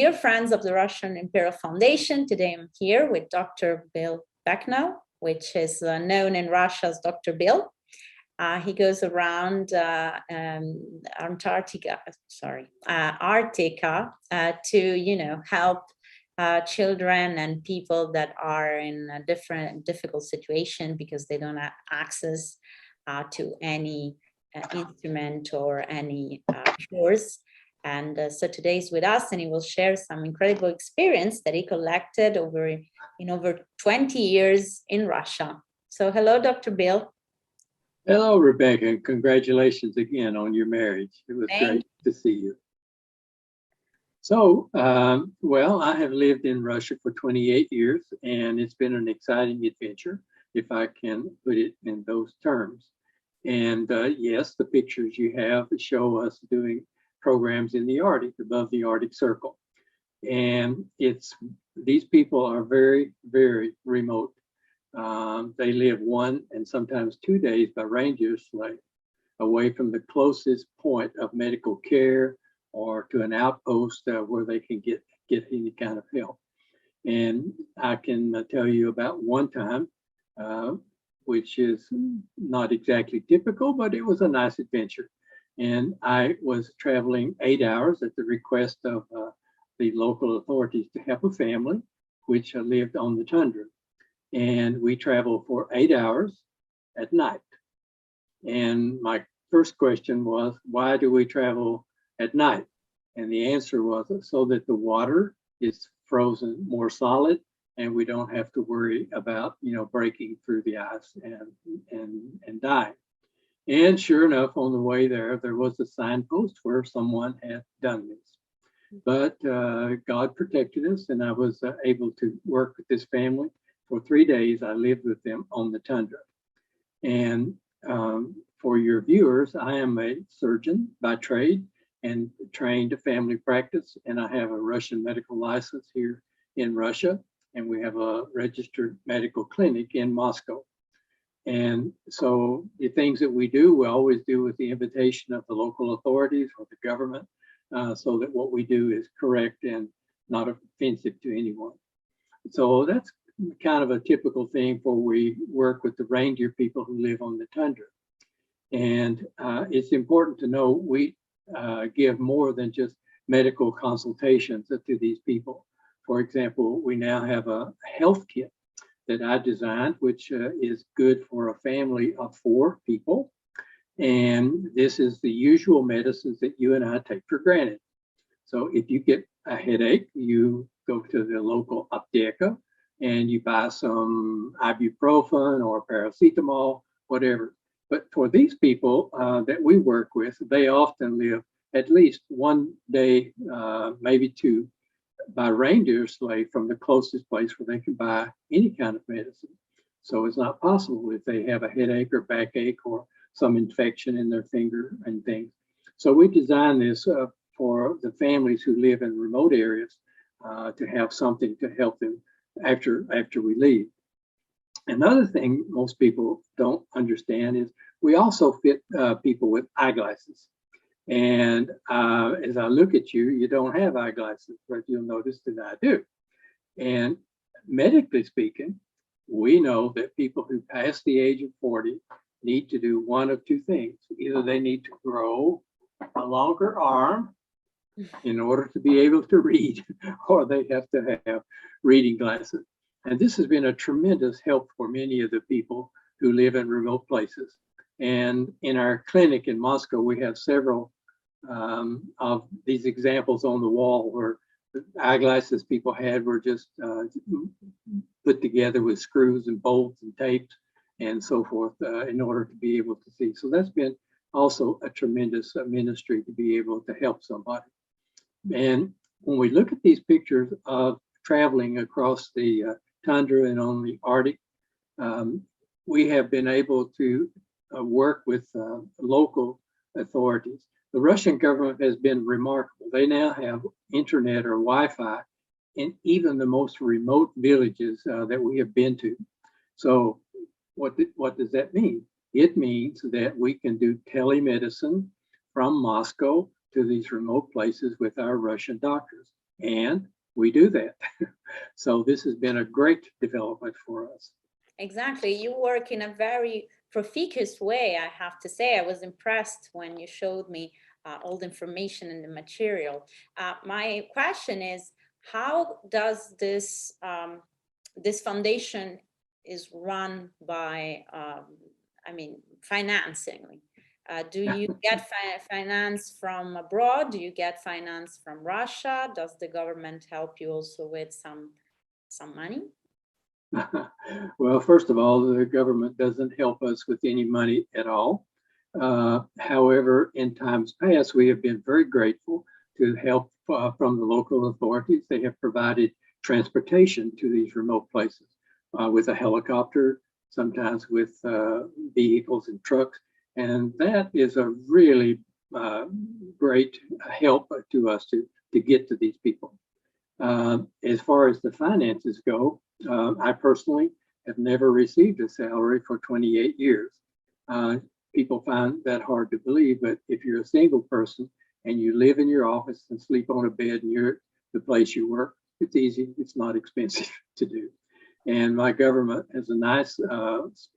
Dear friends of the Russian Imperial Foundation, today I'm here with Dr. Bill Beknow, which is known in Russia as Dr. Bill. He goes around Arctica to, help children and people that are in a difficult situation because they don't have access to any instrument or any cures. And so today he's with us, and he will share some incredible experience that he collected over 20 years in Russia. So hello, Dr. Bill. Hello, Rebecca, and congratulations again on your marriage. It was great to see you. So, well, I have lived in Russia for 28 years, and it's been an exciting adventure, if I can put it in those terms. And yes, the pictures you have show us doing programs in the Arctic, above the Arctic Circle. And these people are very, very remote. They live 1 and sometimes 2 days by reindeer sleigh away from the closest point of medical care or to an outpost where they can get any kind of help. And I can tell you about one time, which is not exactly typical, but it was a nice adventure. And I was traveling 8 hours at the request of the local authorities to help a family which lived on the tundra. And we traveled for 8 hours at night. And my first question was, why do we travel at night? And the answer was so that the water is frozen more solid and we don't have to worry about, breaking through the ice and dying. And sure enough, on the way there was a signpost where someone had done this. But God protected us, and I was able to work with this family. For 3 days, I lived with them on the tundra. And for your viewers, I am a surgeon by trade and trained to family practice, and I have a Russian medical license here in Russia, and we have a registered medical clinic in Moscow. And so the things that we do, we always do with the invitation of the local authorities or the government, so that what we do is correct and not offensive to anyone. So that's kind of a typical thing for we work with the reindeer people who live on the tundra. And it's important to know we give more than just medical consultations to these people. For example, we now have a health kit that I designed, which is good for a family of 4 people. And this is the usual medicines that you and I take for granted. So if you get a headache, you go to the local apteka and you buy some ibuprofen or paracetamol, whatever. But for these people that we work with, they often live at least 1 day, maybe 2, by reindeer sleigh from the closest place where they can buy any kind of medicine. So it's not possible if they have a headache or backache or some infection in their finger and things. So we designed this for the families who live in remote areas to have something to help them after we leave. Another thing most people don't understand is we also fit people with eyeglasses. And as I look at you, you don't have eyeglasses, but you'll notice that I do. And medically speaking, we know that people who pass the age of 40 need to do one of 2 things. Either they need to grow a longer arm in order to be able to read, or they have to have reading glasses. And this has been a tremendous help for many of the people who live in remote places. And in our clinic in Moscow, we have several of these examples on the wall where the eyeglasses people had were just put together with screws and bolts and tapes and so forth in order to be able to see. So that's been also a tremendous ministry to be able to help somebody. And when we look at these pictures of traveling across the tundra and on the Arctic, we have been able to work with local authorities. The Russian government has been remarkable. They now have internet or Wi-Fi in even the most remote villages that we have been to. So what does that mean? It means that we can do telemedicine from Moscow to these remote places with our Russian doctors. And we do that. So this has been a great development for us. Exactly. You work in a very profuse way, I have to say. I was impressed when you showed me all the information and the material. My question is, how does this foundation is run by, I mean, financing? Do you get finance from abroad? Do you get finance from Russia? Does the government help you also with some money? Well, first of all, the government doesn't help us with any money at all. However, in times past, we have been very grateful to help from the local authorities. They have provided transportation to these remote places with a helicopter, sometimes with vehicles and trucks. And that is a really great help to us to get to these people. As far as the finances go, I personally have never received a salary for 28 years. People find that hard to believe, but if you're a single person and you live in your office and sleep on a bed near the place you work, it's easy, it's not expensive to do. And my government has a nice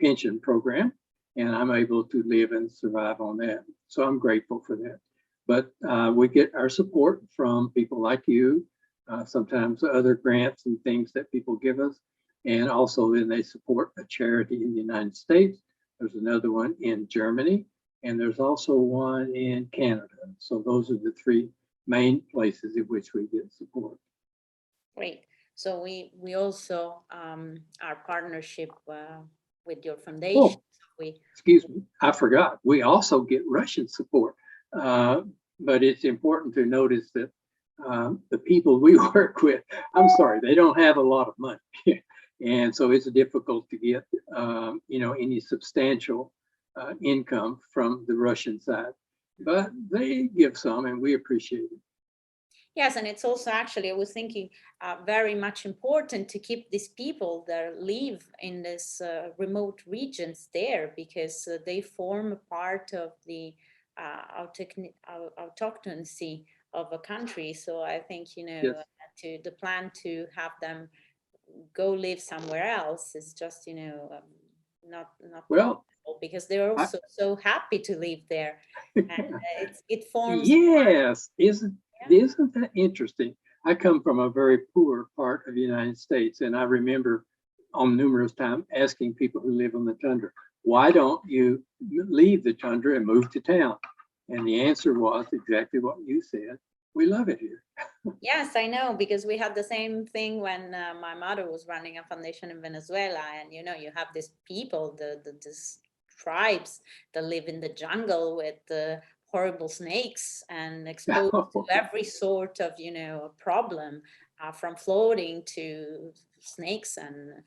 pension program, and I'm able to live and survive on that. So I'm grateful for that. But we get our support from people like you, sometimes other grants and things that people give us. And also then they support a charity in the United States. There's another one in Germany, and there's also one in Canada. So those are the three main places in which we get support. Great. So we also our partnership with your foundation. Oh, So excuse me, I forgot. We also get Russian support, but it's important to notice that the people we work with, I'm sorry, they don't have a lot of money. And so it's difficult to get, any substantial income from the Russian side, but they give some and we appreciate it. yes, and it's also actually, I was thinking, very much important to keep these people that live in this remote regions there, because they form a part of the autochthoncy of a country. So I think, Yes. to the plan to have them go live somewhere else is just, not Well, possible, because they're I, also so happy to live there, and it forms yes, yeah. isn't that interesting? I come from a very poor part of the United States, and I remember on numerous times asking people who live on the tundra, why don't you leave the tundra and move to town? And the answer was exactly what you said. We love it here. Yes, I know, because we had the same thing when my mother was running a foundation in Venezuela, and you have these people, these tribes that live in the jungle with the horrible snakes and exposed to every sort of problem, from floating to snakes and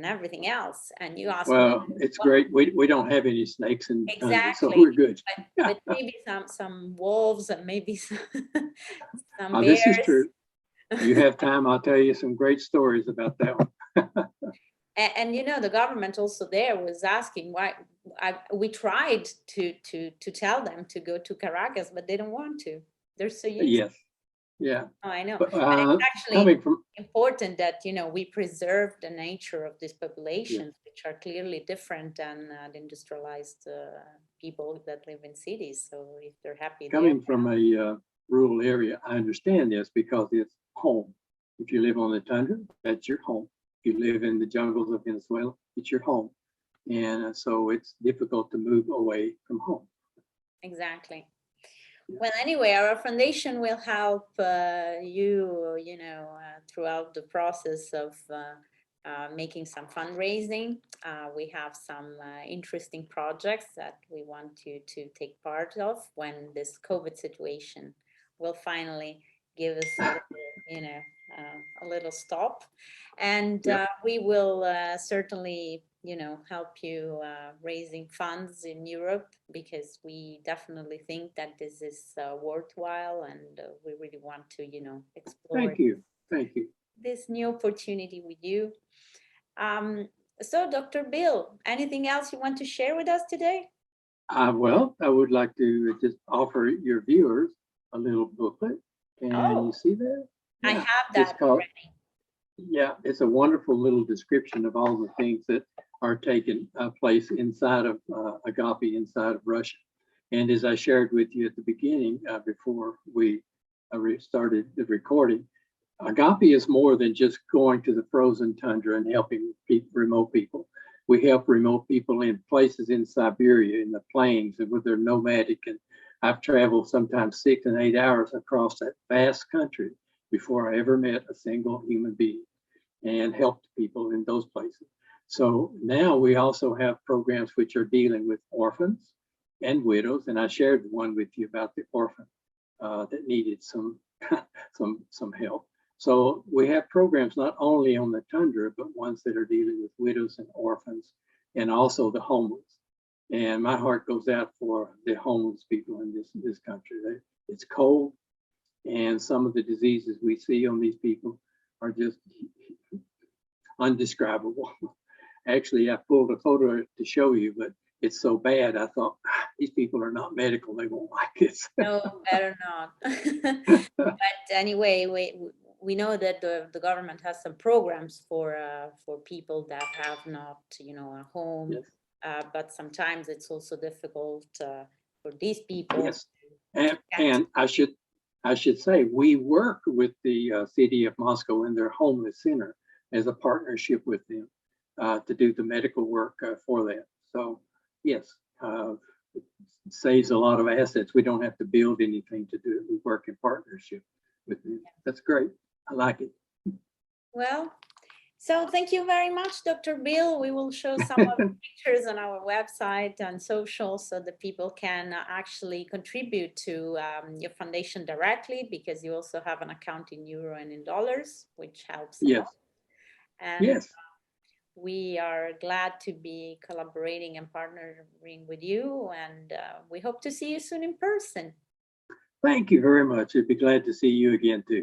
everything else. And you ask me, Well, it's great. We don't have any snakes in the tundra, so exactly, we're good. but maybe some wolves and maybe some Oh, this is bears. true. You have time, I'll tell you some great stories about that one. And the government also there was asking why. We tried to tell them to go to Caracas, but they don't want to. They're so used. Yes, yeah. Oh, I know, But but it's actually coming from, important that we preserve the nature of these yes, populations, which are clearly different than the industrialized people that live in cities. So if they're happy there, coming from a rural area, I understand this because it's home. If you live on the tundra, that's your home. If you live in the jungles of Venezuela, it's your home. And so it's difficult to move away from home. exactly. Well, anyway, our foundation will help you, throughout the process of making some fundraising. We have some interesting projects that we want you to take part of when this COVID situation will finally give us a little, a little stop. And Yep. we will certainly, help you raising funds in Europe, because we definitely think that this is worthwhile, and we really want to, explore Thank you. Thank you. this new opportunity with you. Um, so, Dr. Bill, anything else you want to share with us today? Well, I would like to just offer your viewers a little booklet. Can you Oh, see that? I Yeah, have it's that called, already. yeah, it's a wonderful little description of all the things that are taking place inside of Agape, inside of Russia. And as I shared with you at the beginning, before we started the recording, Agape is more than just going to the frozen tundra and helping remote people. We help remote people in places in Siberia, in the plains, and where they're nomadic. And I've traveled sometimes 6 and 8 hours across that vast country before I ever met a single human being and helped people in those places. So now we also have programs which are dealing with orphans and widows. And I shared one with you about the orphan that needed some help. So we have programs not only on the tundra, but ones that are dealing with widows and orphans and also the homeless. And my heart goes out for the homeless people in this country. It's cold, and some of the diseases we see on these people are just undescribable. Actually, I pulled a photo to show you, but it's so bad. I thought, these people are not medical. They won't like this. No, better not. But anyway, we know that the government has some programs for people that have not, a home. Yes. But sometimes it's also difficult for these people. Yes, and I should say we work with the city of Moscow in their homeless center as a partnership with them to do the medical work for them. So yes, it saves a lot of assets. We don't have to build anything to do it. We work in partnership with them. That's great. I like it. Well, so thank you very much, Dr. Bill. We will show some of the pictures on our website and social so that people can actually contribute to your foundation directly, because you also have an account in euro and in dollars, which helps a Yes. lot. And Yes. we are glad to be collaborating and partnering with you, and we hope to see you soon in person. Thank you very much. I'd be glad to see you again too.